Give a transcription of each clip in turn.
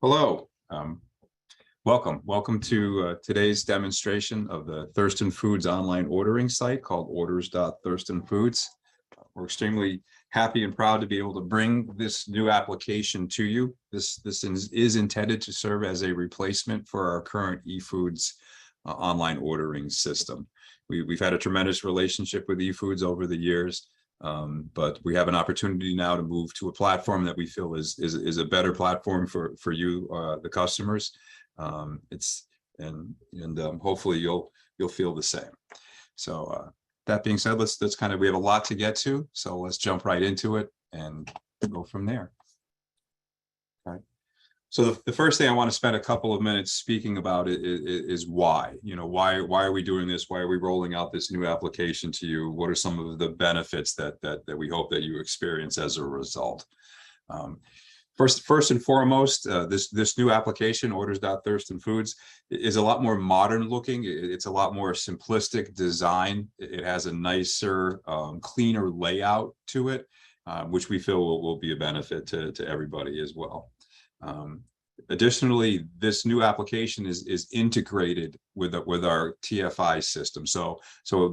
Hello, welcome to today's demonstration of the Thurston Foods online ordering site called Orders.ThurstonFoods. We're extremely happy and proud to be able to bring this new application to you. This is intended to serve as a replacement for our current eFoods online ordering system. We've had a tremendous relationship with eFoods over the years. But we have an opportunity now to move to a platform that we feel is a better platform for you, the customers. Hopefully you'll feel the same. So that being said, let's we have a lot to get to. So let's jump right into it and go from there. Okay. So the first thing I want to spend a couple of minutes speaking about is why. Why are we doing this? Why are we rolling out this new application to you? What are some of the benefits that we hope that you experience as a result? First and foremost, this new application, Orders.ThurstonFoods, is a lot more modern looking. It's a lot more simplistic design. It has a nicer, cleaner layout to it, which we feel will be a benefit to everybody as well. Additionally, this new application is integrated with our TFI system. So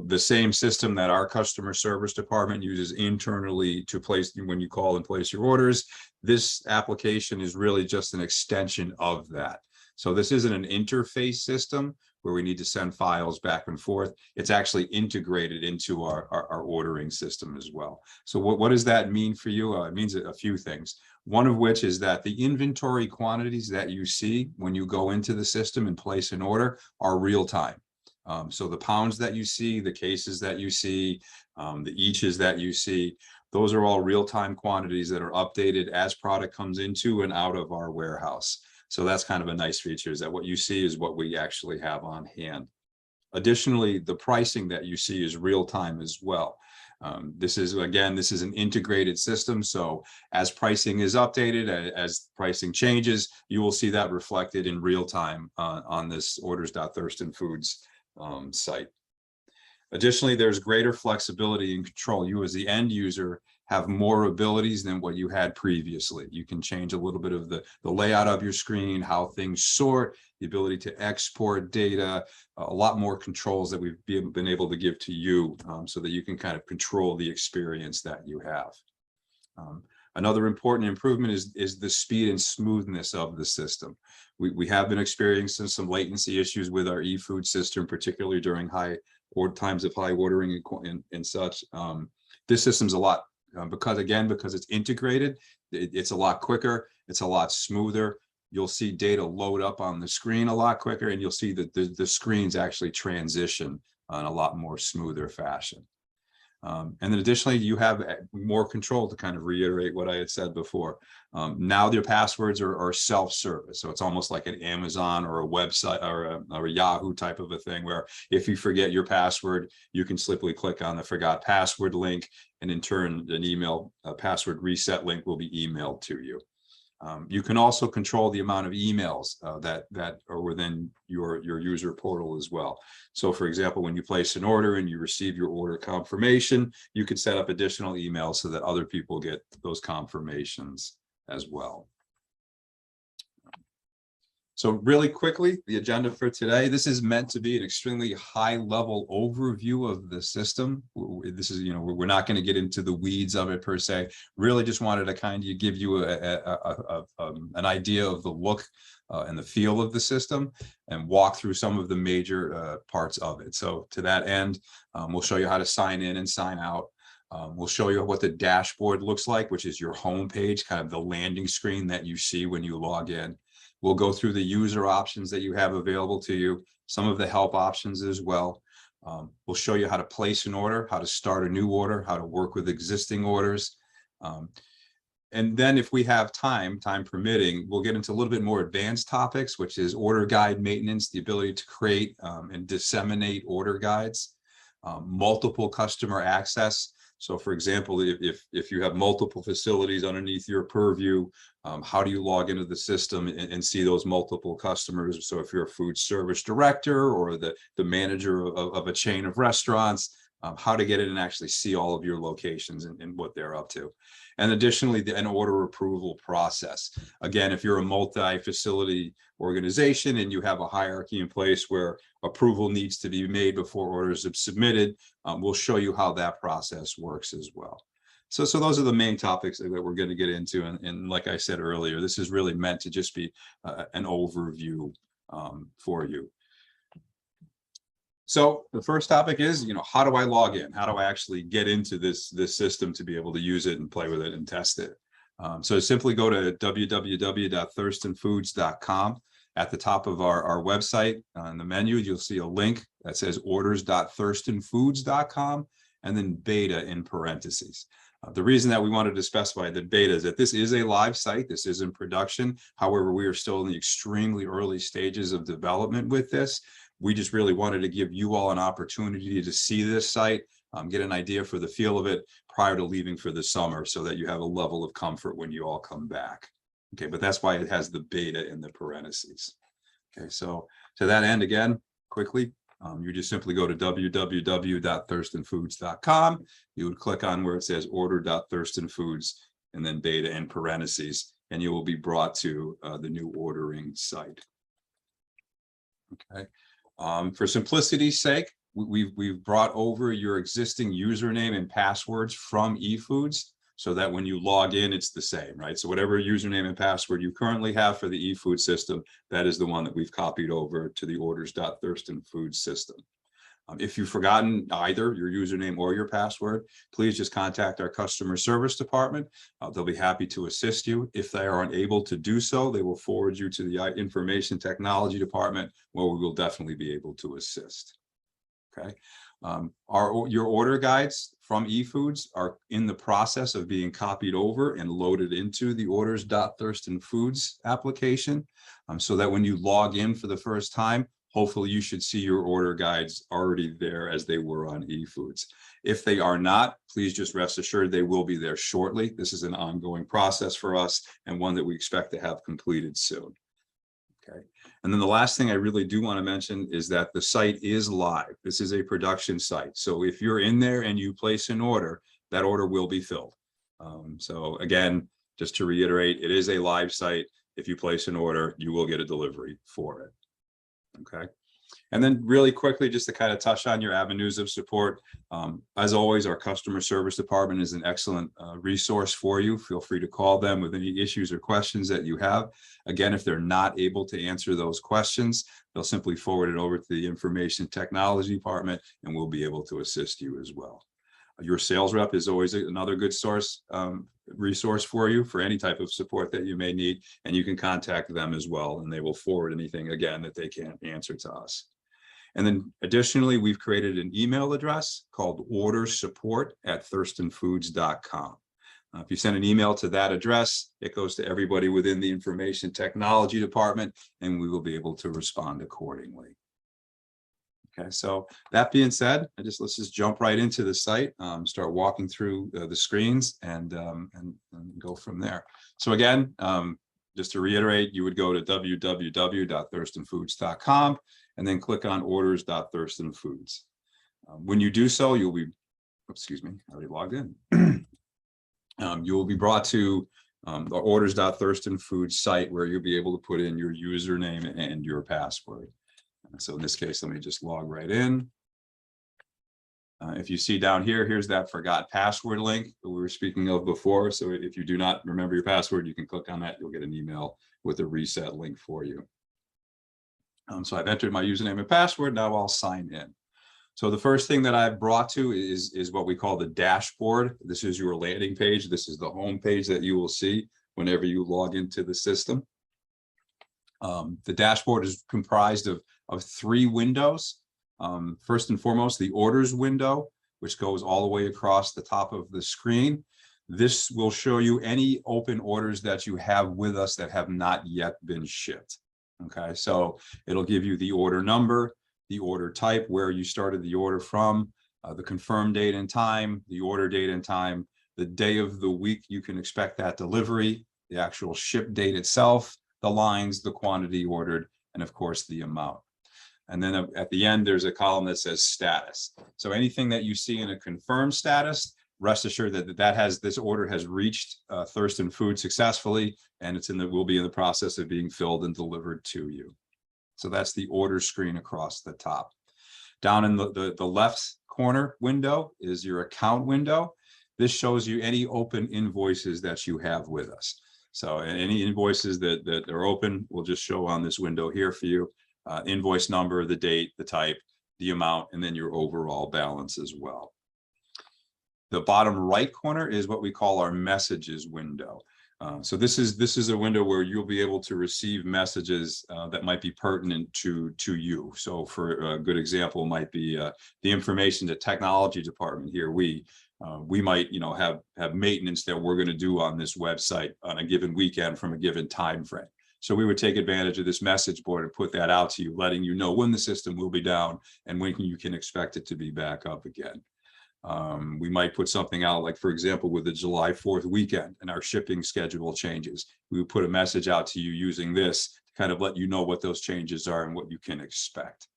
the same system that our customer service department uses internally to place when you call and place your orders, this application is really just an extension of that. So this isn't an interface system where we need to send files back and forth. It's actually integrated into our ordering system as well. So what does that mean for you? It means a few things. One of which is that the inventory quantities that you see when you go into the system and place an order are real time. So the pounds that you see, the cases that you see, the eaches that you see, those are all real-time quantities that are updated as product comes into and out of our warehouse. So that's kind of a nice feature, is that what you see is what we actually have on hand. Additionally, the pricing that you see is real time as well. This is an integrated system. So as pricing is updated, as pricing changes, you will see that reflected in real time on this Orders.ThurstonFoods site. Additionally, there's greater flexibility and control. You as the end user have more abilities than what you had previously. You can change a little bit of the layout of your screen, how things sort, the ability to export data, a lot more controls that we've been able to give to you so that you can kind of control the experience that you have. Another important improvement is the speed and smoothness of the system. We have been experiencing some latency issues with our eFood system, particularly during times of high ordering and such. This system's a lot, because it's integrated, it's a lot quicker, it's a lot smoother. You'll see data load up on the screen a lot quicker, and you'll see that the screens actually transition in a lot more smoother fashion. And then additionally, you have more control, to kind of reiterate what I had said before. Now your passwords are self-service. So it's almost like an Amazon or a website or a Yahoo type of a thing, where if you forget your password, you can simply click on the forgot password link, and in turn, a password reset link will be emailed to you. You can also control the amount of emails that are within your user portal as well. So for example, when you place an order and you receive your order confirmation, you could set up additional emails so that other people get those confirmations as well. So really quickly, the agenda for today, this is meant to be an extremely high-level overview of the system. This is, we're not going to get into the weeds of it per se. Really just wanted to kind of give you an idea of the look and the feel of the system, and walk through some of the major parts of it. So to that end, we'll show you how to sign in and sign out. We'll show you what the dashboard looks like, which is your home page, kind of the landing screen that you see when you log in. We'll go through the user options that you have available to you, some of the help options as well. We'll show you how to place an order, how to start a new order, how to work with existing orders. And then if we have time permitting, we'll get into a little bit more advanced topics, which is order guide maintenance, the ability to create and disseminate order guides, multiple customer access. So for example, if you have multiple facilities underneath your purview, how do you log into the system and see those multiple customers? So if you're a food service director or the manager of a chain of restaurants, how to get in and actually see all of your locations and what they're up to. And additionally, an order approval process. Again, if you're a multi-facility organization and you have a hierarchy in place where approval needs to be made before orders are submitted, we'll show you how that process works as well. So those are the main topics that we're going to get into. And like I said earlier, this is really meant to just be an overview for you. So the first topic is, how do I log in? How do I actually get into this system to be able to use it and play with it and test it? So simply go to www.ThurstonFoods.com. At the top of our website, in the menu, you'll see a link that says Orders.ThurstonFoods.com and then beta in parentheses. The reason that we wanted to specify the beta is that this is a live site. This is in production. However, we are still in the extremely early stages of development with this. We just really wanted to give you all an opportunity to see this site, get an idea for the feel of it prior to leaving for the summer so that you have a level of comfort when you all come back. Okay, but that's why it has the beta in the parentheses. Okay, so to that end, again, quickly, you just simply go to www.ThurstonFoods.com. You would click on where it says Order.ThurstonFoods and then beta in parentheses, and you will be brought to the new ordering site. Okay. For simplicity's sake, we've brought over your existing username and passwords from eFoods so that when you log in, it's the same, right? So whatever username and password you currently have for the eFood system, that is the one that we've copied over to the Orders.ThurstonFoods system. If you've forgotten either your username or your password, please just contact our customer service department. They'll be happy to assist you. If they are unable to do so, they will forward you to the information technology department, where we will definitely be able to assist. Okay. Your order guides from eFoods are in the process of being copied over and loaded into the Orders.ThurstonFoods application, so that when you log in for the first time, hopefully you should see your order guides already there as they were on eFoods. If they are not, please just rest assured they will be there shortly. This is an ongoing process for us and one that we expect to have completed soon. Okay. And then the last thing I really do want to mention is that the site is live. This is a production site. So if you're in there and you place an order, that order will be filled. So again, just to reiterate, it is a live site. If you place an order, you will get a delivery for it. Okay. And then really quickly, just to kind of touch on your avenues of support. As always, our customer service department is an excellent resource for you. Feel free to call them with any issues or questions that you have. Again, if they're not able to answer those questions, they'll simply forward it over to the information technology department and we'll be able to assist you as well. Your sales rep is always another good resource for you for any type of support that you may need, and you can contact them as well, and they will forward anything, again, that they can't answer to us. And then additionally, we've created an email address called ordersupport@thurstonfoods.com. If you send an email to that address, it goes to everybody within the information technology department, and we will be able to respond accordingly. Okay, so that being said, let's just jump right into the site, start walking through the screens and go from there. So again, just to reiterate, you would go to www.ThurstonFoods.com and then click on Orders.ThurstonFoods. When you do so, you'll be, excuse me, I already logged in. You will be brought to the Orders.ThurstonFoods site where you'll be able to put in your username and your password. So in this case, let me just log right in. If you see down here, here's that forgot password link that we were speaking of before. So if you do not remember your password, you can click on that. You'll get an email with a reset link for you. So I've entered my username and password. Now I'll sign in. So the first thing that I've brought to is what we call the dashboard. This is your landing page. This is the home page that you will see whenever you log into the system. The dashboard is comprised of 3 windows. First and foremost, the orders window, which goes all the way across the top of the screen. This will show you any open orders that you have with us that have not yet been shipped. Okay, so it'll give you the order number, the order type, where you started the order from, the confirmed date and time, the order date and time, the day of the week you can expect that delivery, the actual ship date itself, the lines, the quantity ordered, and of course the amount. And then at the end, there's a column that says status. So anything that you see in a confirmed status, rest assured that this order has reached Thurston Foods successfully, and will be in the process of being filled and delivered to you. So that's the order screen across the top. Down in the left corner window is your account window. This shows you any open invoices that you have with us. So any invoices that are open will just show on this window here for you. Invoice number, the date, the type, the amount, and then your overall balance as well. The bottom right corner is what we call our messages window. So this is a window where you'll be able to receive messages that might be pertinent to you. So for a good example might be the information to technology department here. We might have maintenance that we're going to do on this website on a given weekend from a given time frame. So we would take advantage of this message board and put that out to you, letting you know when the system will be down and when you can expect it to be back up again. We might put something out, like, for example, with the July 4th weekend and our shipping schedule changes. We would put a message out to you using this to kind of let you know what those changes are and what you can expect.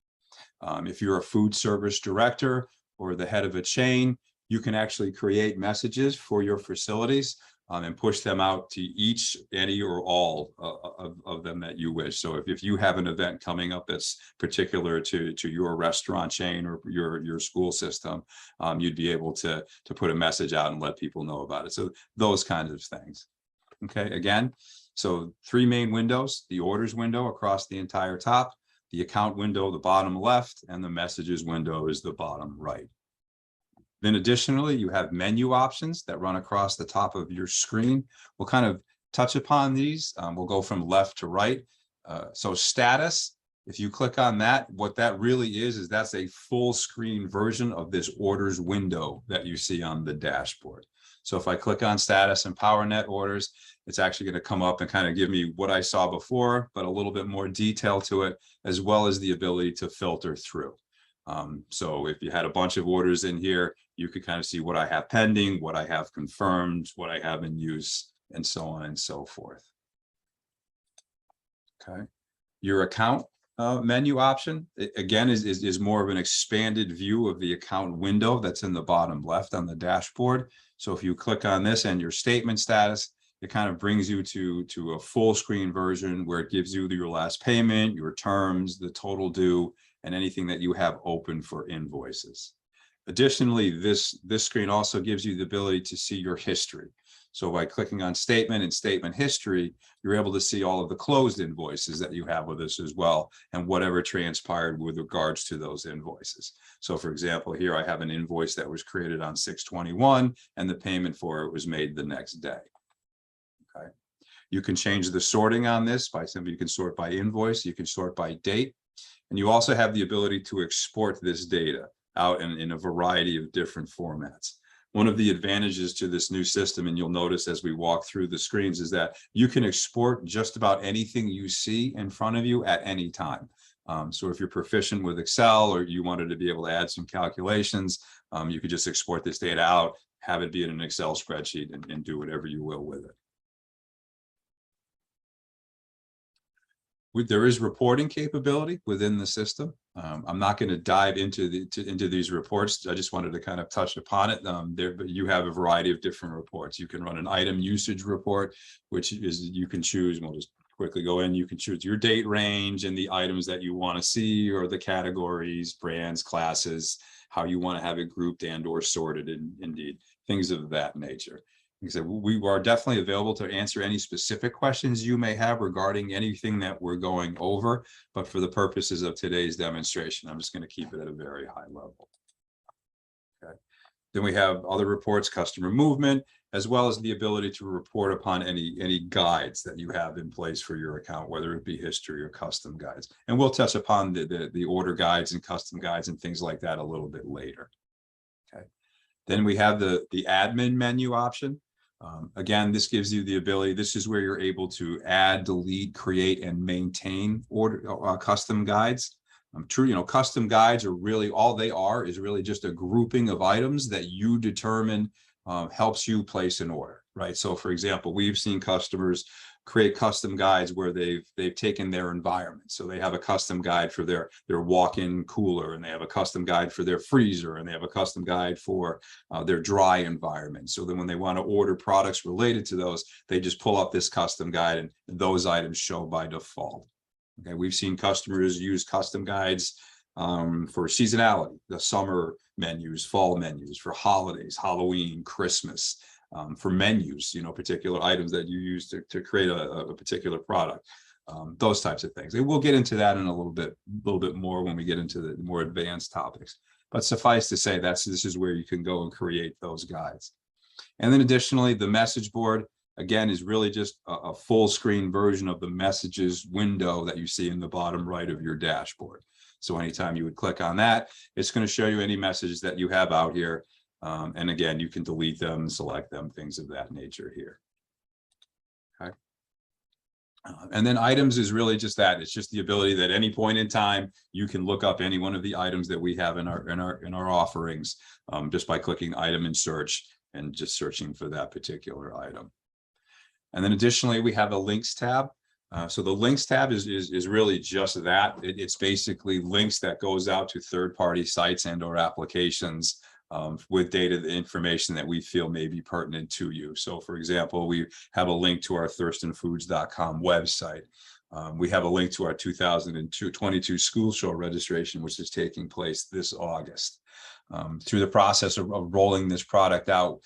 If you're a food service director or the head of a chain, you can actually create messages for your facilities and push them out to each, any, or all of them that you wish. So if you have an event coming up that's particular to your restaurant chain or your school system, you'd be able to put a message out and let people know about it. So those kinds of things. Okay, again, so three main windows: the orders window across the entire top, the account window, the bottom left, and the messages window is the bottom right. Then additionally, you have menu options that run across the top of your screen. We'll kind of touch upon these. We'll go from left to right. So status, if you click on that, what that really is that's a full screen version of this orders window that you see on the dashboard. So if I click on status and PowerNet orders, it's actually going to come up and kind of give me what I saw before, but a little bit more detail to it, as well as the ability to filter through. So if you had a bunch of orders in here, you could kind of see what I have pending, what I have confirmed, what I have in use, and so on and so forth. Okay. Your account menu option, again, is more of an expanded view of the account window that's in the bottom left on the dashboard. So if you click on this and your statement status, it kind of brings you to a full screen version where it gives you your last payment, your terms, the total due, and anything that you have open for invoices. Additionally, this screen also gives you the ability to see your history. So by clicking on statement and statement history, you're able to see all of the closed invoices that you have with us as well, and whatever transpired with regards to those invoices. So for example, here I have an invoice that was created on 6/21 and the payment for it was made the next day. Okay. You can change the sorting on this by simply, you can sort by invoice, you can sort by date, and you also have the ability to export this data out in a variety of different formats. One of the advantages to this new system, and you'll notice as we walk through the screens, is that you can export just about anything you see in front of you at any time. So if you're proficient with Excel or you wanted to be able to add some calculations, you could just export this data out, have it be in an Excel spreadsheet, and do whatever you will with it. There is reporting capability within the system. I'm not going to dive into these reports. I just wanted to kind of touch upon it. But you have a variety of different reports. You can run an item usage report, which is you can choose. We'll just quickly go in. You can choose your date range and the items that you want to see, or the categories, brands, classes, how you want to have it grouped and or sorted, indeed, things of that nature. Like I said, we are definitely available to answer any specific questions you may have regarding anything that we're going over, but for the purposes of today's demonstration, I'm just going to keep it at a very high level. Okay. Then we have other reports, customer movement, as well as the ability to report upon any guides that you have in place for your account, whether it be history or custom guides. And we'll touch upon the order guides and custom guides and things like that a little bit later. Okay. Then we have the admin menu option. Again, this gives you the ability, this is where you're able to add, delete, create, and maintain custom guides. True, custom guides are really, all they are is really just a grouping of items that you determine helps you place an order, right? So for example, we've seen customers create custom guides where they've taken their environment. So they have a custom guide for their walk-in cooler, and they have a custom guide for their freezer, and they have a custom guide for their dry environment. So then when they want to order products related to those, they just pull up this custom guide and those items show by default. Okay, we've seen customers use custom guides for seasonality, the summer menus, fall menus, for holidays, Halloween, Christmas, for menus, particular items that you use to create a particular product, those types of things. And we'll get into that in a little bit more when we get into the more advanced topics. But suffice to say, this is where you can go and create those guides. And then additionally, the message board, again, is really just a full screen version of the messages window that you see in the bottom right of your dashboard. So anytime you would click on that, it's going to show you any messages that you have out here. And again, you can delete them, select them, things of that nature here. Okay. And then items is really just that. It's just the ability that at any point in time, you can look up any one of the items that we have in our offerings just by clicking item in search and just searching for that particular item. And then additionally, we have a links tab. So the links tab is really just that. It's basically links that goes out to third-party sites and or applications with data, the information that we feel may be pertinent to you. So for example, we have a link to our thurstonfoods.com website. We have a link to our 2022 school show registration, which is taking place this August. Through the process of rolling this product out,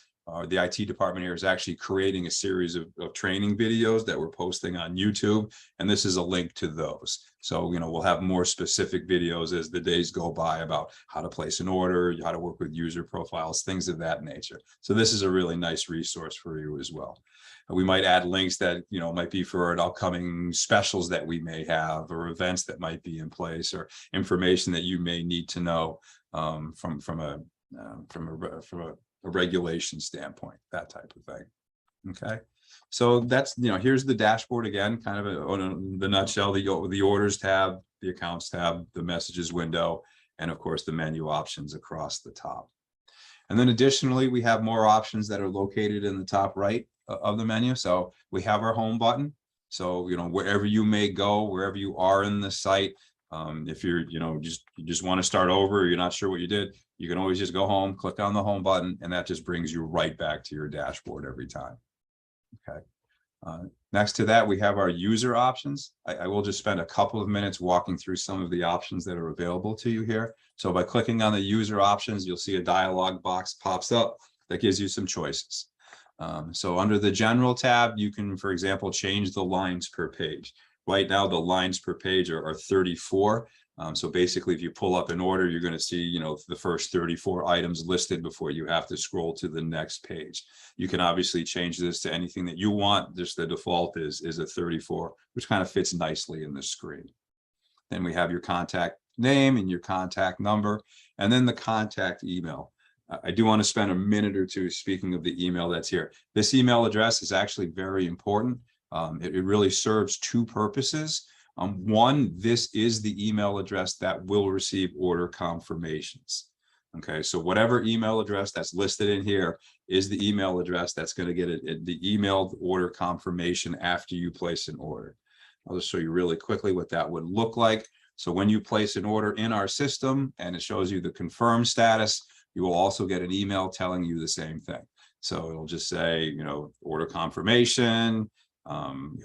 the IT department here is actually creating a series of training videos that we're posting on YouTube, and this is a link to those. So, we'll have more specific videos as the days go by about how to place an order, how to work with user profiles, things of that nature. So this is a really nice resource for you as well. We might add links that, might be for an upcoming specials that we may have, or events that might be in place, or information that you may need to know from a regulation standpoint, that type of thing. Okay, so that's, here's the dashboard again, kind of in the nutshell, the orders tab, the accounts tab, the messages window, and of course the menu options across the top. And then additionally, we have more options that are located in the top right of the menu. So we have our home button. So, wherever you may go, wherever you are in the site, if you're, you just want to start over, or you're not sure what you did, you can always just go home, click on the home button, and that just brings you right back to your dashboard every time. Okay. Next to that, we have our user options. I will just spend a couple of minutes walking through some of the options that are available to you here. So by clicking on the user options, you'll see a dialog box pops up that gives you some choices. So under the general tab, you can, for example, change the lines per page. Right now, the lines per page are 34. So basically, if you pull up an order, you're going to see, the first 34 items listed before you have to scroll to the next page. You can obviously change this to anything that you want. Just the default is a 34, which kind of fits nicely in the screen. Then we have your contact name and your contact number, and then the contact email. I do want to spend a minute or two speaking of the email that's here. This email address is actually very important. It really serves two purposes. One, this is the email address that will receive order confirmations. Okay, so whatever email address that's listed in here is the email address that's going to get the emailed order confirmation after you place an order. I'll just show you really quickly what that would look like. So when you place an order in our system and it shows you the confirmed status, you will also get an email telling you the same thing. So it'll just say, order confirmation,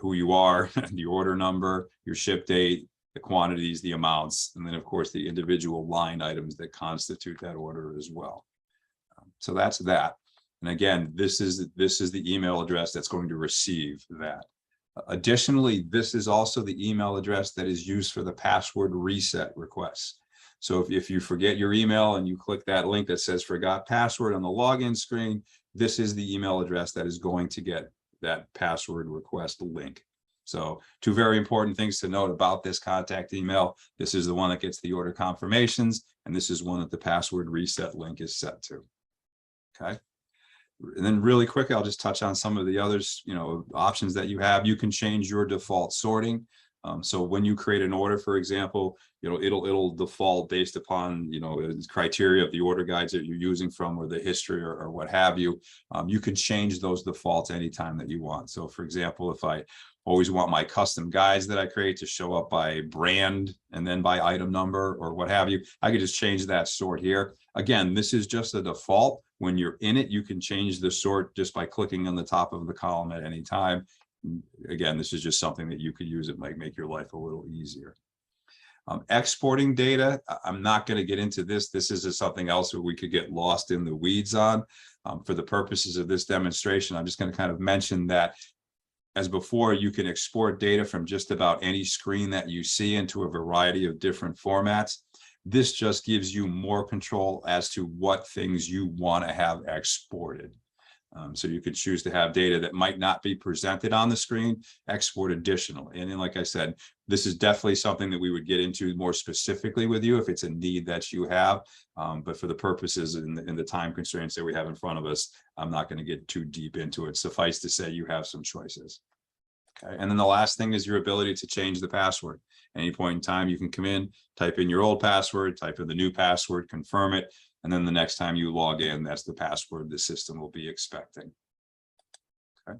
who you are, the order number, your ship date, the quantities, the amounts, and then of course the individual line items that constitute that order as well. So that's that. And again, this is the email address that's going to receive that. Additionally, this is also the email address that is used for the password reset requests. So if you forget your email and you click that link that says forgot password on the login screen, this is the email address that is going to get that password request link. So two very important things to note about this contact email. This is the one that gets the order confirmations, and this is one that the password reset link is set to. Okay. And then really quick, I'll just touch on some of the others, options that you have. You can change your default sorting. So when you create an order, for example, it'll default based upon, criteria of the order guides that you're using from, or the history, or what have you. You can change those defaults anytime that you want. So for example, if I always want my custom guides that I create to show up by brand and then by item number or what have you, I could just change that sort here. Again, this is just a default. When you're in it, you can change the sort just by clicking on the top of the column at any time. Again, this is just something that you could use. It might make your life a little easier. Exporting data, I'm not going to get into this. This is just something else where we could get lost in the weeds on. For the purposes of this demonstration, I'm just going to kind of mention that, as before, you can export data from just about any screen that you see into a variety of different formats. This just gives you more control as to what things you want to have exported. So you could choose to have data that might not be presented on the screen, export additionally. And then, like I said, this is definitely something that we would get into more specifically with you if it's a need that you have. But for the purposes and the time constraints that we have in front of us, I'm not going to get too deep into it. Suffice to say, you have some choices. Okay. And then the last thing is your ability to change the password. At any point in time, you can come in, type in your old password, type in the new password, confirm it. And then the next time you log in, that's the password the system will be expecting. Okay.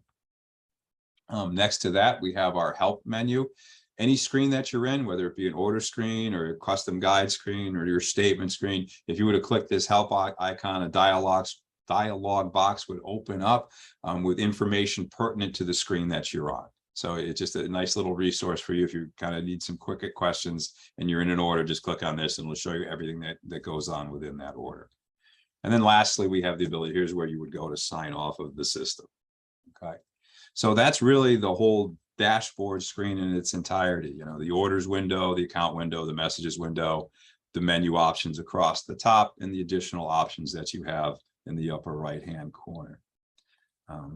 Next to that, we have our help menu. Any screen that you're in, whether it be an order screen or a custom guide screen or your statement screen, if you were to click this help icon, a dialog box would open up with information pertinent to the screen that you're on. So it's just a nice little resource for you if you kind of need some quick questions and you're in an order. Just click on this and it'll show you everything that goes on within that order. And then lastly, we have the ability, here's where you would go to sign off of the system. Okay, so that's really the whole dashboard screen in its entirety. The orders window, the account window, the messages window, the menu options across the top, and the additional options that you have in the upper right hand corner.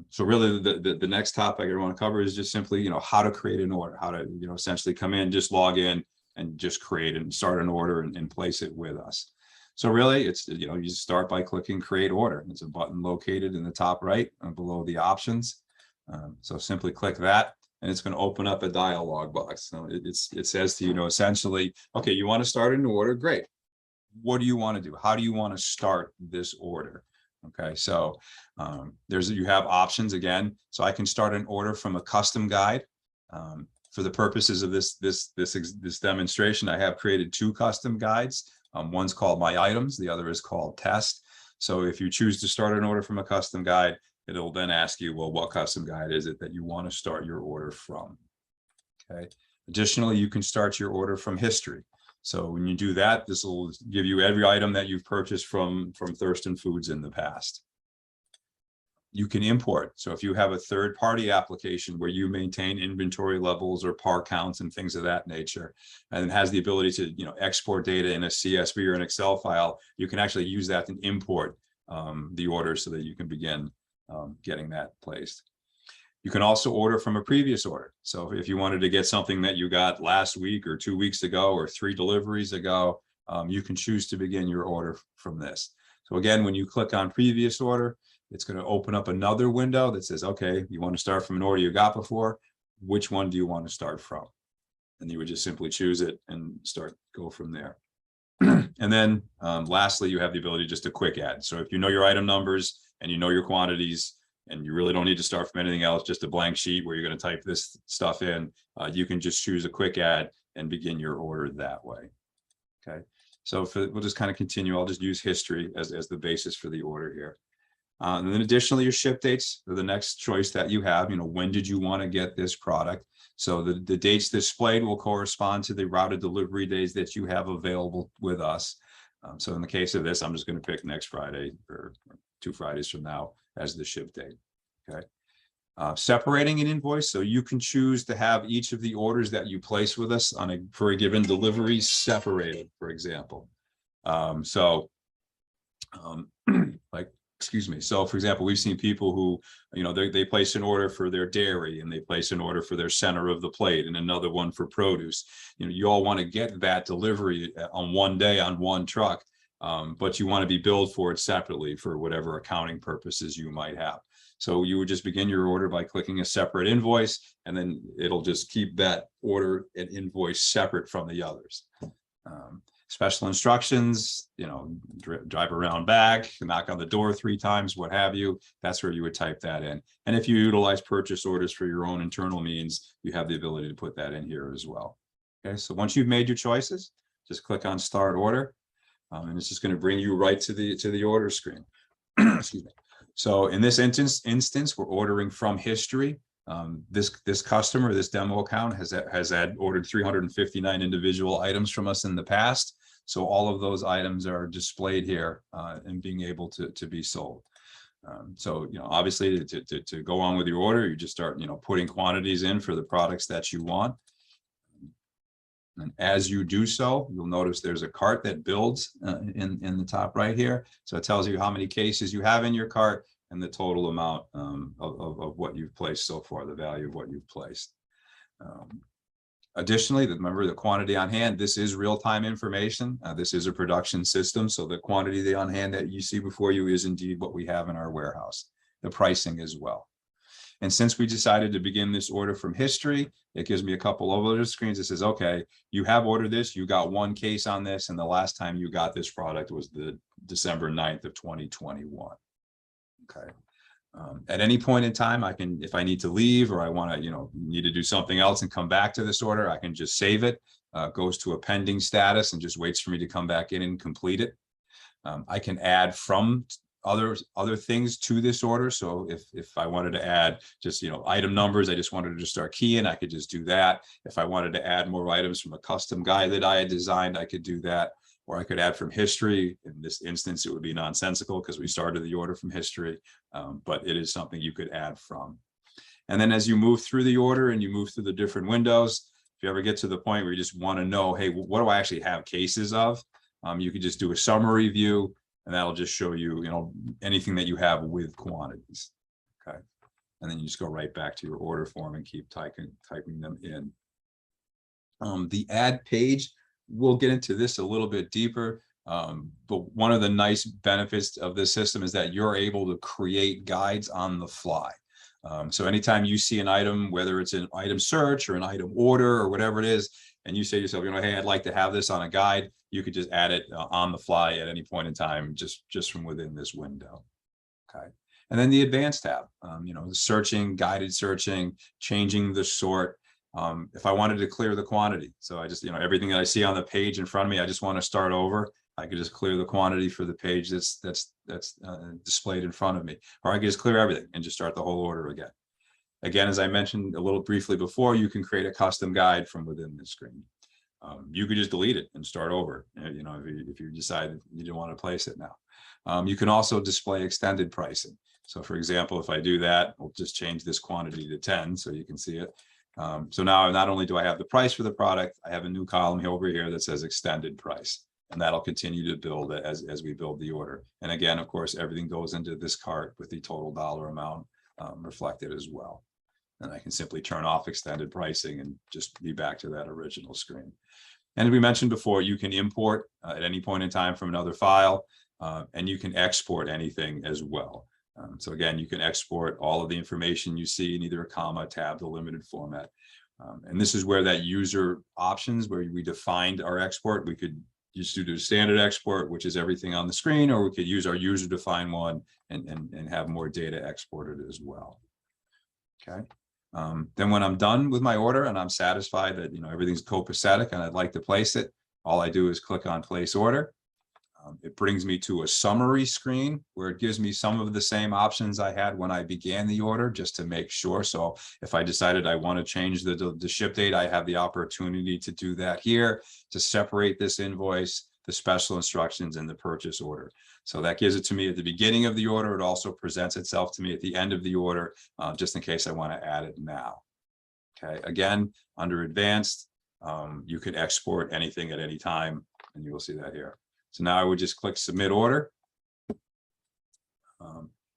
So really the next topic I want to cover is just simply, how to create an order, how to, essentially come in, just log in and just create and start an order and place it with us. So really it's, you start by clicking create order. It's a button located in the top right and below the options. So simply click that and it's going to open up a dialog box. So it says to you, essentially, okay, you want to start an order. Great. What do you want to do? How do you want to start this order? Okay, so you have options again. So I can start an order from a custom guide. For the purposes of this demonstration, I have created 2 custom guides. One's called My Items, the other is called Test. So if you choose to start an order from a custom guide, it'll then ask you, well, what custom guide is it that you want to start your order from? Okay. Additionally, you can start your order from history. So when you do that, this will give you every item that you've purchased from Thurston Foods in the past. You can import. So if you have a third-party application where you maintain inventory levels or par counts and things of that nature, and it has the ability to export data in a CSV or an Excel file, you can actually use that to import the order so that you can begin getting that placed. You can also order from a previous order. So if you wanted to get something that you got last week or 2 weeks ago or 3 deliveries ago, you can choose to begin your order from this. So again, when you click on previous order, it's going to open up another window that says, okay, you want to start from an order you got before. Which one do you want to start from? And you would just simply choose it and go from there. And then lastly, you have the ability just to quick add. So if you know your item numbers and you know your quantities, and you really don't need to start from anything else, just a blank sheet where you're going to type this stuff in, you can just choose a quick add and begin your order that way. Okay, so we'll just kind of continue. I'll just use history as the basis for the order here. And then additionally, your ship dates are the next choice that you have. When did you want to get this product? So the dates displayed will correspond to the routed delivery days that you have available with us. So in the case of this, I'm just going to pick next Friday or 2 Fridays from now as the ship date. Okay. Separating an invoice, so you can choose to have each of the orders that you place with us for a given delivery separated, for example. Excuse me. So for example, we've seen people who, they place an order for their dairy and they place an order for their center of the plate and another one for produce. You all want to get that delivery on one day on one truck, but you want to be billed for it separately for whatever accounting purposes you might have. So you would just begin your order by clicking a separate invoice, and then it'll just keep that order and invoice separate from the others. Special instructions, drive around back, knock on the door 3 times, what have you. That's where you would type that in. And if you utilize purchase orders for your own internal means, you have the ability to put that in here as well. Okay, so once you've made your choices, just click on Start Order, and it's just going to bring you right to the order screen. Excuse me. So in this instance, we're ordering from history. This customer, this demo account has ordered 359 individual items from us in the past. So all of those items are displayed here and being able to be sold. So, obviously to go on with your order, you just start, putting quantities in for the products that you want. And as you do so, you'll notice there's a cart that builds in the top right here. So it tells you how many cases you have in your cart and the total amount of what you've placed so far, the value of what you've placed. Additionally, remember the quantity on hand, this is real-time information. This is a production system. So the quantity on hand that you see before you is indeed what we have in our warehouse, the pricing as well. And since we decided to begin this order from history, it gives me a couple of other screens that says, okay, you have ordered this, you got 1 case on this, and the last time you got this product was the December 9th of 2021. Okay. At any point in time, I can, if I need to leave or I want to, need to do something else and come back to this order, I can just save it, goes to a pending status and just waits for me to come back in and complete it. I can add from other things to this order. So if I wanted to add just, item numbers, I just wanted to just start keying, I could just do that. If I wanted to add more items from a custom guide that I had designed, I could do that. Or I could add from history. In this instance, it would be nonsensical because we started the order from history, but it is something you could add from. And then as you move through the order and you move through the different windows, if you ever get to the point where you just want to know, hey, what do I actually have cases of? You could just do a summary view, and that'll just show you, anything that you have with quantities. Okay. And then you just go right back to your order form and keep typing them in. The add page, we'll get into this a little bit deeper, but one of the nice benefits of this system is that you're able to create guides on the fly. So anytime you see an item, whether it's an item search or an item order or whatever it is, and you say to yourself, hey, I'd like to have this on a guide, you could just add it on the fly at any point in time, just from within this window. Okay. And then the advanced tab, searching, guided searching, changing the sort. If I wanted to clear the quantity, so I just, everything that I see on the page in front of me, I just want to start over. I could just clear the quantity for the page that's displayed in front of me, or I could just clear everything and just start the whole order again. Again, as I mentioned a little briefly before, you can create a custom guide from within the screen. You could just delete it and start over, if you decide you don't want to place it now. You can also display extended pricing. So for example, if I do that, we'll just change this quantity to 10 so you can see it. So now not only do I have the price for the product, I have a new column over here that says extended price, and that'll continue to build as we build the order. And again, of course, everything goes into this cart with the total dollar amount reflected as well. And I can simply turn off extended pricing and just be back to that original screen. And as we mentioned before, you can import at any point in time from another file, and you can export anything as well. So again, you can export all of the information you see in either a comma, tab, or limited format. And this is where that user options, where we defined our export, we could just do the standard export, which is everything on the screen, or we could use our user defined one and have more data exported as well. Okay. Then when I'm done with my order and I'm satisfied that everything's copacetic and I'd like to place it, all I do is click on place order. It brings me to a summary screen where it gives me some of the same options I had when I began the order, just to make sure. So if I decided I want to change the ship date, I have the opportunity to do that here, to separate this invoice, the special instructions, and the purchase order. So that gives it to me at the beginning of the order. It also presents itself to me at the end of the order, just in case I want to add it now. Okay, again, under advanced, you can export anything at any time, and you will see that here. So now I would just click submit order.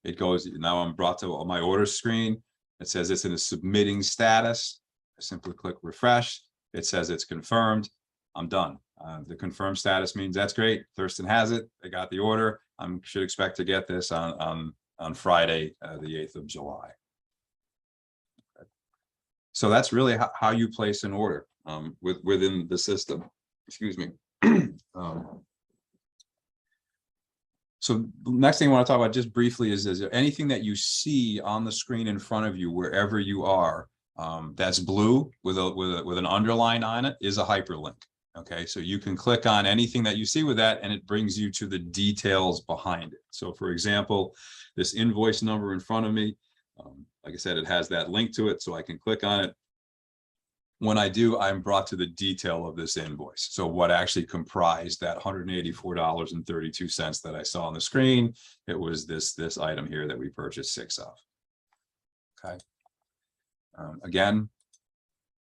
It goes, now I'm brought to my order screen. It says it's in a submitting status. I simply click refresh. It says it's confirmed. I'm done. The confirmed status means that's great. Thurston has it. I got the order. I should expect to get this on on Friday, the 8th of July. So that's really how you place an order within the system. Excuse me. So the next thing I want to talk about just briefly is there anything that you see on the screen in front of you, wherever you are, that's blue with an underline on it is a hyperlink. Okay, so you can click on anything that you see with that and it brings you to the details behind it. So for example, this invoice number in front of me, like I said, it has that link to it, so I can click on it. When I do, I'm brought to the detail of this invoice. So what actually comprised that $184.32 that I saw on the screen, it was this item here that we purchased 6 of. Okay. Again,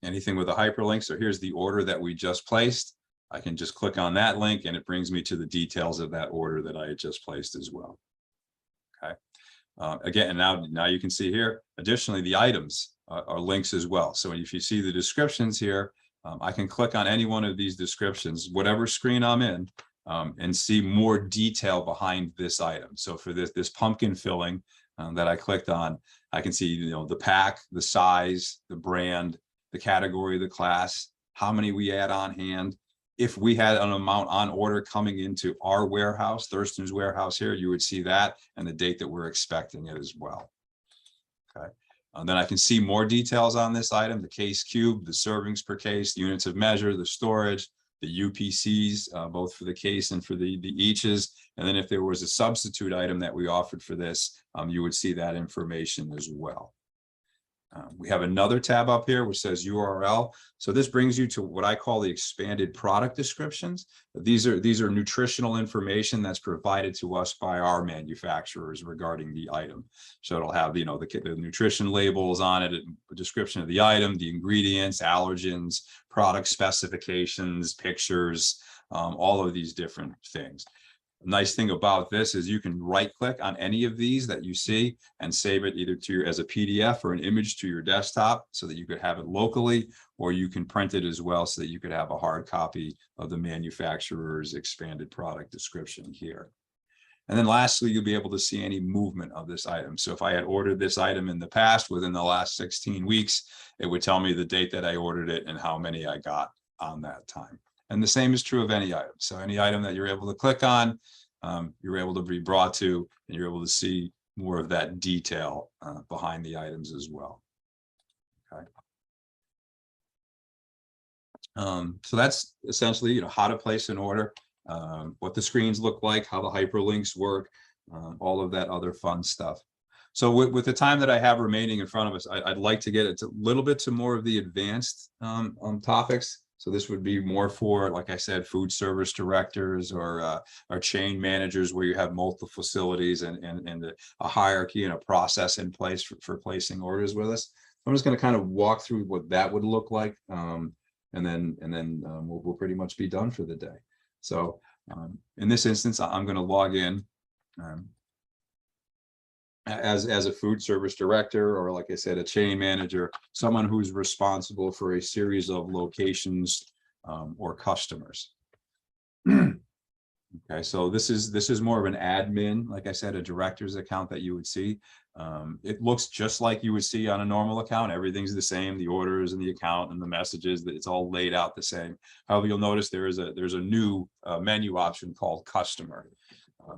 anything with a hyperlink. So here's the order that we just placed. I can just click on that link and it brings me to the details of that order that I had just placed as well. Okay. Again, and now you can see here, additionally, the items are links as well. So if you see the descriptions here, I can click on any one of these descriptions, whatever screen I'm in, and see more detail behind this item. So for this pumpkin filling that I clicked on, I can see, the pack, the size, the brand, the category, the class, how many we had on hand. If we had an amount on order coming into our warehouse, Thurston's warehouse here, you would see that and the date that we're expecting it as well. Okay. Then I can see more details on this item, the case cube, the servings per case, the units of measure, the storage, the UPCs, both for the case and for the eaches. And then if there was a substitute item that we offered for this, you would see that information as well. We have another tab up here which says URL. So this brings you to what I call the expanded product descriptions. These are nutritional information that's provided to us by our manufacturers regarding the item. So it'll have the nutrition labels on it, a description of the item, the ingredients, allergens, product specifications, pictures, all of these different things. Nice thing about this is you can right click on any of these that you see and save it either to as a PDF or an image to your desktop so that you could have it locally, or you can print it as well so that you could have a hard copy of the manufacturer's expanded product description here. And then lastly, you'll be able to see any movement of this item. So if I had ordered this item in the past within the last 16 weeks, it would tell me the date that I ordered it and how many I got on that time. And the same is true of any item. So any item that you're able to click on, you're able to be brought to, and you're able to see more of that detail behind the items as well. Okay. So that's essentially, how to place an order, what the screens look like, how the hyperlinks work, all of that other fun stuff. So with the time that I have remaining in front of us, I'd like to get it a little bit to more of the advanced topics. So this would be more for, like I said, food service directors or chain managers where you have multiple facilities and a hierarchy and a process in place for placing orders with us. I'm just going to kind of walk through what that would look like, and then we'll pretty much be done for the day. So in this instance, I'm going to log in as a food service director, or like I said, a chain manager, someone who's responsible for a series of locations or customers. Okay, so this is more of an admin, like I said, a director's account that you would see. It looks just like you would see on a normal account. Everything's the same, the orders and the account and the messages, that it's all laid out the same. However, you'll notice there's a new menu option called customer.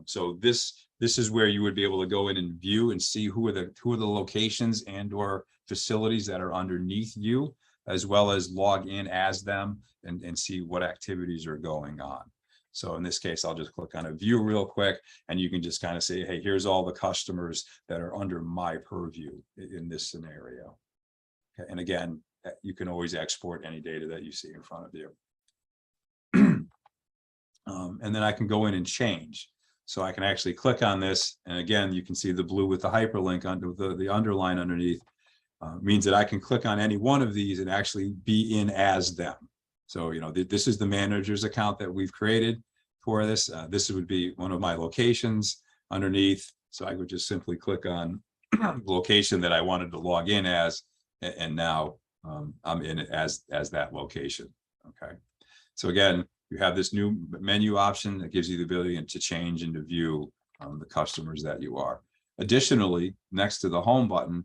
So this is where you would be able to go in and view and see who are the locations and or facilities that are underneath you, as well as log in as them and see what activities are going on. So in this case, I'll just click on a view real quick, and you can just kind of say, hey, here's all the customers that are under my purview in this scenario. Okay. And again, you can always export any data that you see in front of you. And then I can go in and change. So I can actually click on this, and again, you can see the blue with the hyperlink under the underline underneath, means that I can click on any one of these and actually be in as them. So, this is the manager's account that we've created for this. This would be one of my locations underneath. So I would just simply click on the location that I wanted to log in as, and now I'm in it as that location. Okay. So again, you have this new menu option that gives you the ability to change and to view the customers that you are. Additionally, next to the home button,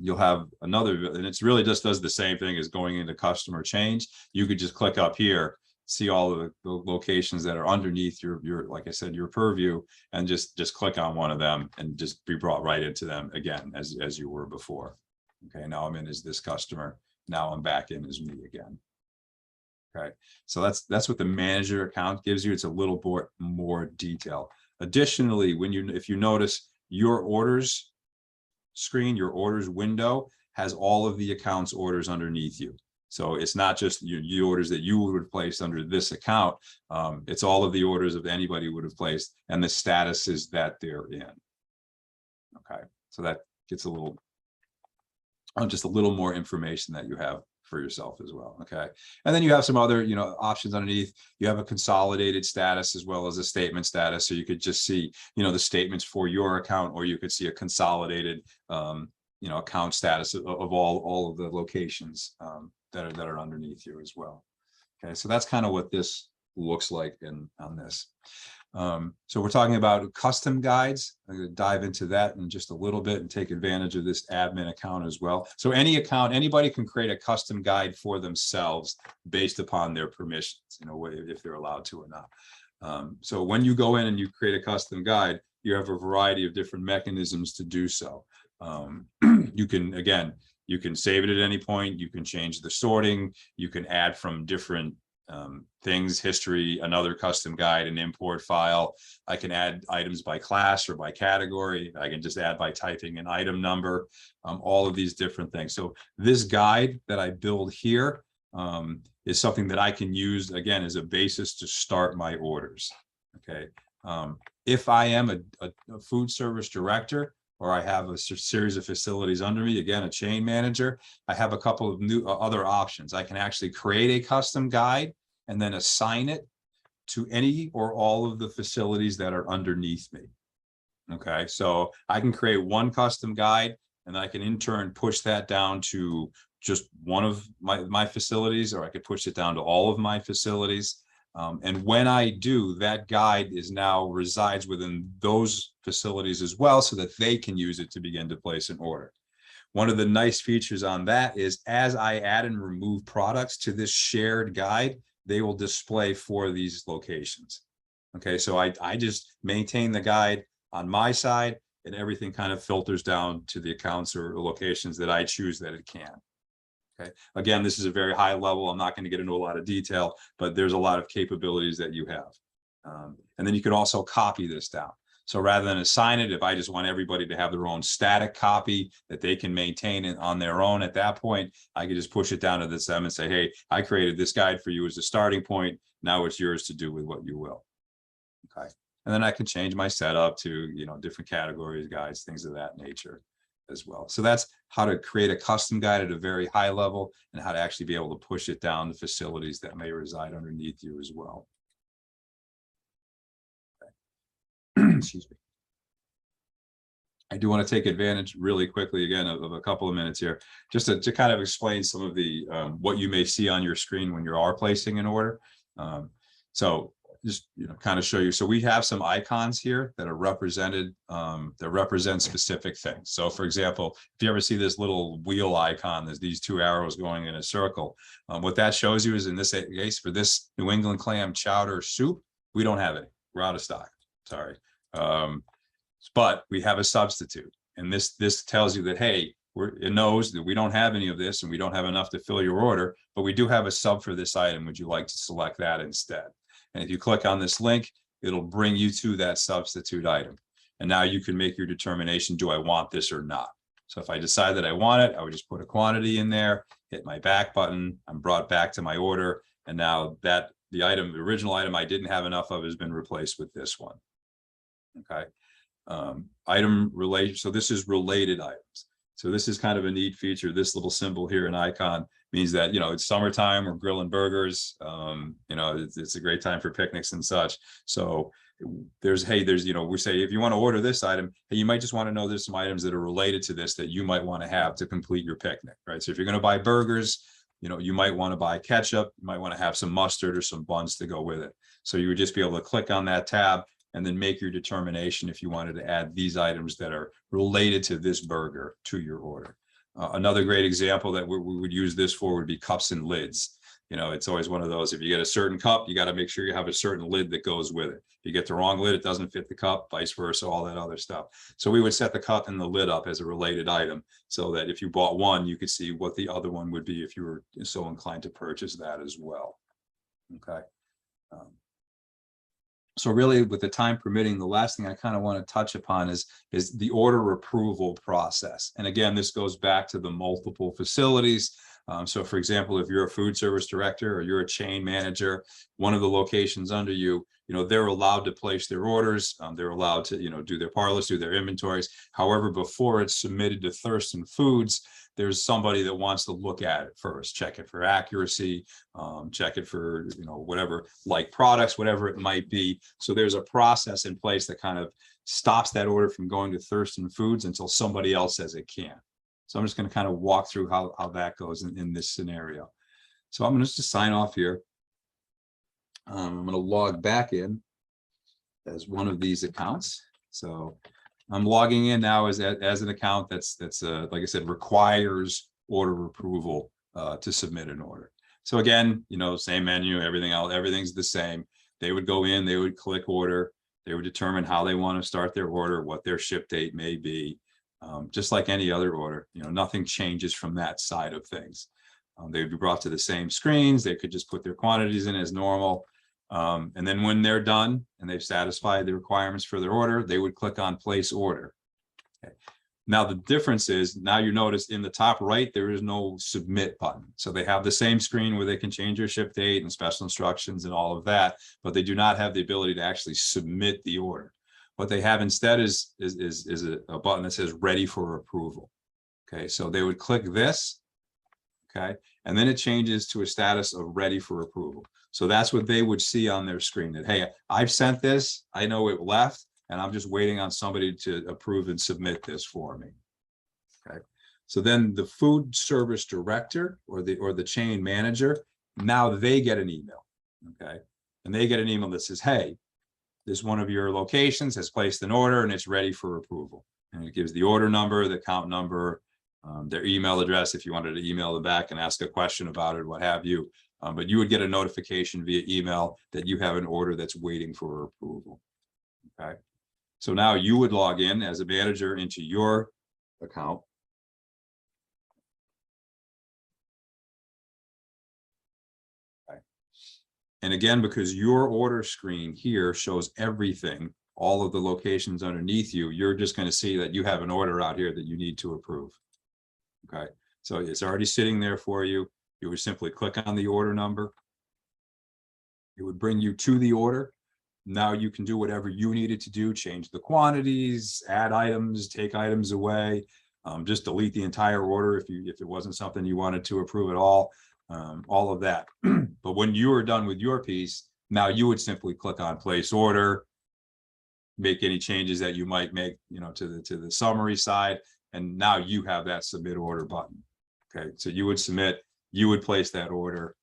you'll have another, and it's really just does the same thing as going into customer change. You could just click up here, see all of the locations that are underneath your, like I said, your purview, and just click on one of them and just be brought right into them again as you were before. Okay, now I'm in as this customer. Now I'm back in as me again. Okay, so that's what the manager account gives you. It's a little more detail. Additionally, if you notice, your orders screen, your orders window has all of the accounts orders underneath you. So it's not just your orders that you would have placed under this account. It's all of the orders of anybody would have placed and the statuses that they're in. Okay, so that gets a little, just a little more information that you have for yourself as well. Okay, and then you have some other options underneath. You have a consolidated status as well as a statement status, so you could just see the statements for your account, or you could see a consolidated account status of all of the locations that are underneath you as well. Okay, so that's kind of what this looks like on this. So we're talking about custom guides. I'm going to dive into that in just a little bit and take advantage of this admin account as well. So anybody can create a custom guide for themselves based upon their permissions, if they're allowed to or not. So when you go in and you create a custom guide, you have a variety of different mechanisms to do so. You can save it at any point. You can change the sorting. You can add from different things, history, another custom guide, an import file. I can add items by class or by category. I can just add by typing an item number, all of these different things. So this guide that I build here is something that I can use, again, as a basis to start my orders. Okay. If I am a food service director, or I have a series of facilities under me, again, a chain manager, I have a couple of other options. I can actually create a custom guide and then assign it to any or all of the facilities that are underneath me. Okay, so I can create one custom guide and I can in turn push that down to just one of my facilities, or I could push it down to all of my facilities. And when I do, that guide now resides within those facilities as well, so that they can use it to begin to place an order. One of the nice features on that is as I add and remove products to this shared guide, they will display for these locations. Okay, so I just maintain the guide on my side, and everything kind of filters down to the accounts or locations that I choose that it can. Okay, again, this is a very high level. I'm not going to get into a lot of detail, but there's a lot of capabilities that you have. And then you can also copy this down. So rather than assign it, if I just want everybody to have their own static copy that they can maintain it on their own, at that point, I can just push it down to them and say, hey, I created this guide for you as a starting point. Now it's yours to do with what you will. Okay. And then I can change my setup to, different categories, guides, things of that nature as well. So that's how to create a custom guide at a very high level, and how to actually be able to push it down to facilities that may reside underneath you as well. Okay. Excuse me. I do want to take advantage really quickly again of a couple of minutes here, just to kind of explain some of the what you may see on your screen when you are placing an order. So just kind of show you. So we have some icons here that are represented that represent specific things. So for example, if you ever see this little wheel icon, there's these two arrows going in a circle. What that shows you is, in this case, for this New England clam chowder soup, we don't have any. We're out of stock. Sorry. But we have a substitute, and this tells you that, hey, it knows that we don't have any of this and we don't have enough to fill your order, but we do have a sub for this item. Would you like to select that instead? And if you click on this link, it'll bring you to that substitute item. And now you can make your determination, do I want this or not? So if I decide that I want it, I would just put a quantity in there, hit my back button, I'm brought back to my order. And now the original item I didn't have enough of has been replaced with this one. Okay. Item related. So this is related items. So this is kind of a neat feature. This little symbol here, an icon, means that, it's summertime, we're grilling burgers. It's a great time for picnics and such. So we say, if you want to order this item, hey, you might just want to know there's some items that are related to this that you might want to have to complete your picnic, right? So if you're going to buy burgers, you might want to buy ketchup, you might want to have some mustard or some buns to go with it. So you would just be able to click on that tab, and then make your determination if you wanted to add these items that are related to this burger to your order. Another great example that we would use this for would be cups and lids. You know, it's always one of those, if you get a certain cup, you got to make sure you have a certain lid that goes with it. If you get the wrong lid, it doesn't fit the cup, vice versa, all that other stuff. So we would set the cup and the lid up as a related item so that if you bought one, you could see what the other one would be if you were so inclined to purchase that as well. Okay. So really, with the time permitting, the last thing I kind of want to touch upon is the order approval process. And again, this goes back to the multiple facilities. So for example, if you're a food service director or you're a chain manager, one of the locations under you, you know, they're allowed to place their orders. They're allowed to, you know, do their parlors, do their inventories. However, before it's submitted to Thurston Foods, there's somebody that wants to look at it first, check it for accuracy, check it for, you know, whatever, like products, whatever it might be. So there's a process in place that kind of stops that order from going to Thurston Foods until somebody else says it can. So I'm just going to kind of walk through how that goes in this scenario. So I'm going to just sign off here. I'm going to log back in as one of these accounts. So I'm logging in now as an account that's like I said, requires order approval to submit an order. So again, you know, same menu, everything else, everything's the same. They would go in, they would click order, they would determine how they want to start their order, what their ship date may be. Just like any other order, you know, nothing changes from that side of things. They would be brought to the same screens. They could just put their quantities in as normal. And then when they're done and they've satisfied the requirements for their order, they would click on place order. Okay. Now, the difference is now you notice in the top right, there is no submit button. So they have the same screen where they can change their ship date and special instructions and all of that, but they do not have the ability to actually submit the order. What they have instead is a button that says ready for approval. Okay, so they would click this, okay, and then it changes to a status of ready for approval. So that's what they would see on their screen, that, hey, I've sent this, I know it left, and I'm just waiting on somebody to approve and submit this for me. Okay, so then the food service director or the chain manager, now they get an email, okay, and they get an email that says, hey, this one of your locations has placed an order and it's ready for approval. And it gives the order number, the account number, their email address if you wanted to email them back and ask a question about it, what have you. But you would get a notification via email that you have an order that's waiting for approval. Okay. So now you would log in as a manager into your account. And again, because your order screen here shows everything, all of the locations underneath you, you're just going to see that you have an order out here that you need to approve. Okay, so it's already sitting there for you. You would simply click on the order number. It would bring you to the order. Now you can do whatever you needed to do, change the quantities, add items, take items away, just delete the entire order if it wasn't something you wanted to approve at all of that. But when you are done with your piece, now you would simply click on place order, make any changes that you might make, you know, to the summary side, and now you have that submit order button. Okay, so you would submit, you would place that order.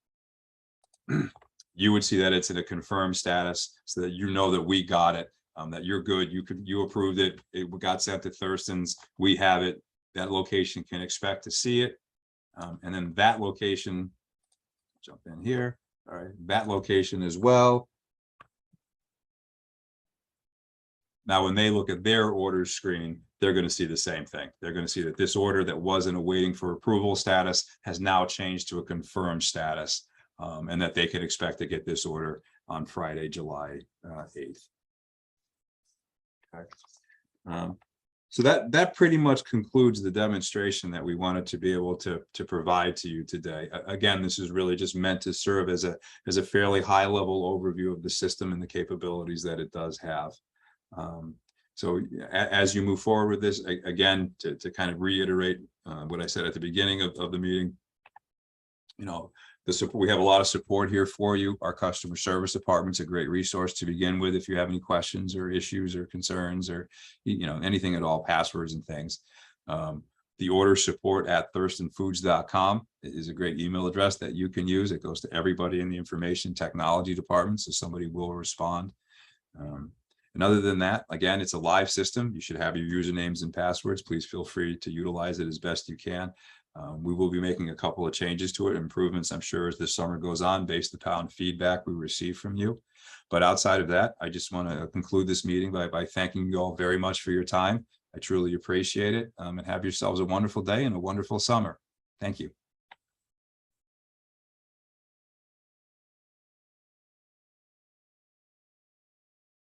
You would see that it's in a confirmed status so that you know that we got it, that you're good, you approved it, it got sent to Thurston's, we have it, that location can expect to see it. And then that location, jump in here, all right, that location as well. Now, when they look at their order screen, they're going to see the same thing. They're going to see that this order that wasn't awaiting for approval status has now changed to a confirmed status, and that they can expect to get this order on Friday, July 8th. Okay. So that pretty much concludes the demonstration that we wanted to be able to provide to you today. Again, this is really just meant to serve as a fairly high level overview of the system and the capabilities that it does have. So as you move forward with this, again, to kind of reiterate what I said at the beginning of the meeting, you know, we have a lot of support here for you. Our customer service department's a great resource to begin with if you have any questions or issues or concerns or, you know, anything at all, passwords and things. The order support at thurstonfoods.com is a great email address that you can use. It goes to everybody in the information technology department, so somebody will respond. And And other than that, again, it's a live system. You should have your usernames and passwords. Please feel free to utilize it as best you can. We will be making a couple of changes to it, improvements, I'm sure, as the summer goes on, based upon feedback we receive from you. But outside of that, I just want to conclude this meeting by thanking you all very much for your time. I truly appreciate it, and have yourselves a wonderful day and a wonderful summer. Thank you.